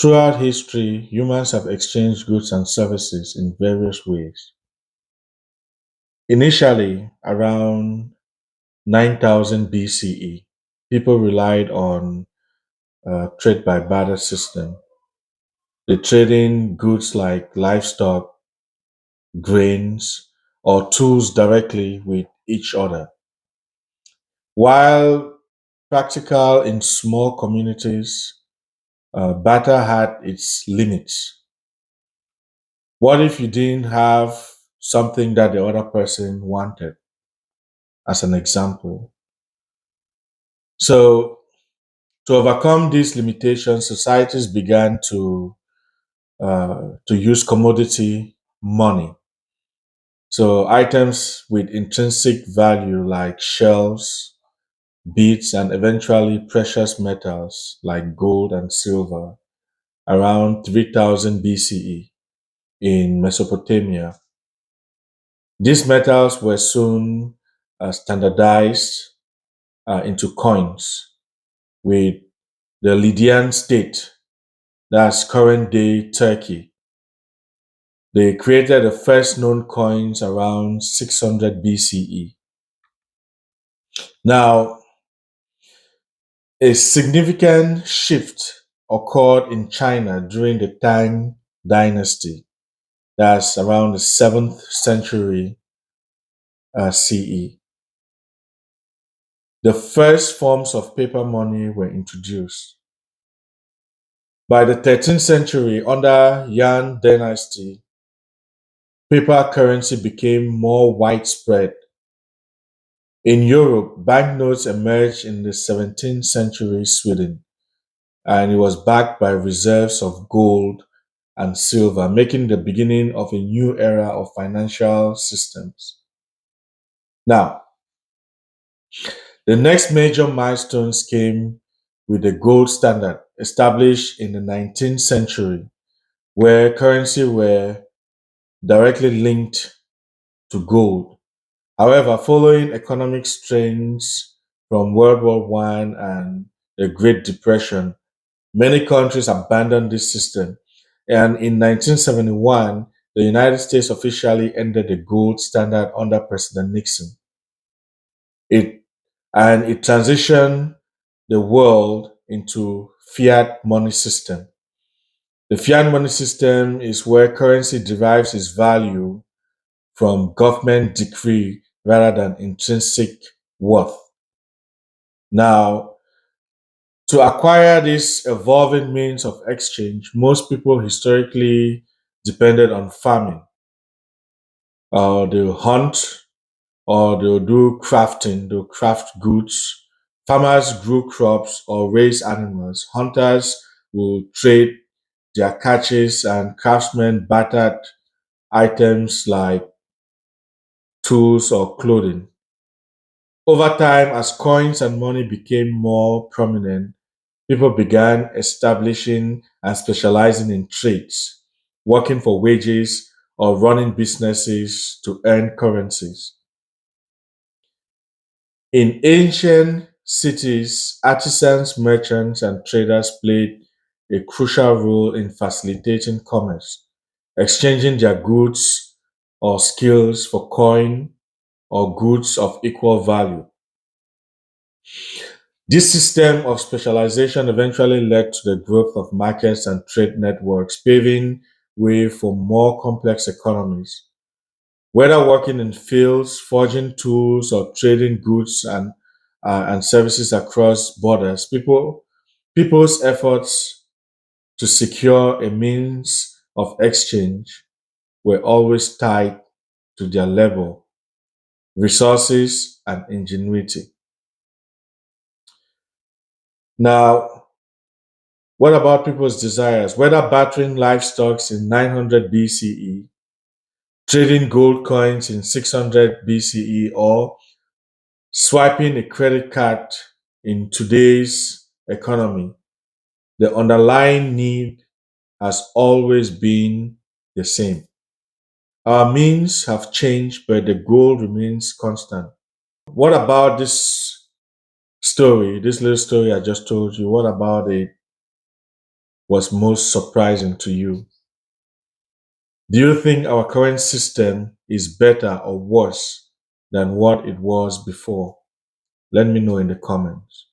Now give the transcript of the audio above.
Throughout history, humans have exchanged goods and services in various ways. Initially, around 9000 BCE, people relied on trade by barter system. They trading goods like livestock, grains, or tools directly with each other. While practical in small communities, barter had its limits. What if you didn't have something that the other person wanted, as an example? So, to overcome these limitations, societies began to use commodity money. So, items with intrinsic value like shells, beads, and eventually precious metals like gold and silver around 3000 BCE in Mesopotamia. These metals were soon standardized into coins with the Lydian state, that's current day Turkey. They created the first known coins around 600 BCE. Now, a significant shift occurred in China during the Tang Dynasty, that's around the 7th century CE. The first forms of paper money were introduced. By the 13th century, under Yan Dynasty, paper currency became more widespread. In Europe, banknotes emerged in the 17th century Sweden, and it was backed by reserves of gold and silver, making the beginning of a new era of financial systems. Now, the next major milestones came with the gold standard established in the 19th century, where currency were directly linked to gold. However, following economic strains from World War One and the Great Depression, many countries abandoned this system. And in 1971, the United States officially ended the gold standard under President Nixon. It it transitioned the world into fiat money system. The fiat money system is where currency derives its value from government decree rather than intrinsic worth. Now, to acquire this evolving means of exchange, most people historically depended on farming. They'll hunt or they'll do crafting, they'll craft goods. Farmers grew crops or raised animals. Hunters will trade their catches, and craftsmen bartered items like tools or clothing. Over time, as coins and money became more prominent, people began establishing and specializing in trades, working for wages or running businesses to earn currencies. In ancient cities, artisans, merchants, and traders played a crucial role in facilitating commerce, exchanging their goods or skills for coin or goods of equal value. This system of specialization eventually led to the growth of markets and trade networks, paving way for more complex economies. Whether working in fields, forging tools, or trading goods and services across borders, people's efforts to secure a means of exchange were always tied to their labor, resources, and ingenuity. Now, what about people's desires? Whether battering livestock in 900 BCE, trading gold coins in 600 BCE, or swiping a credit card in today's economy, the underlying need has always been the same. Our means have changed, but the goal remains constant. What about this story, this little story I just told you? What about it? was most surprising to you? Do you think our current system is better or worse than what it was before? Let me know in the comments.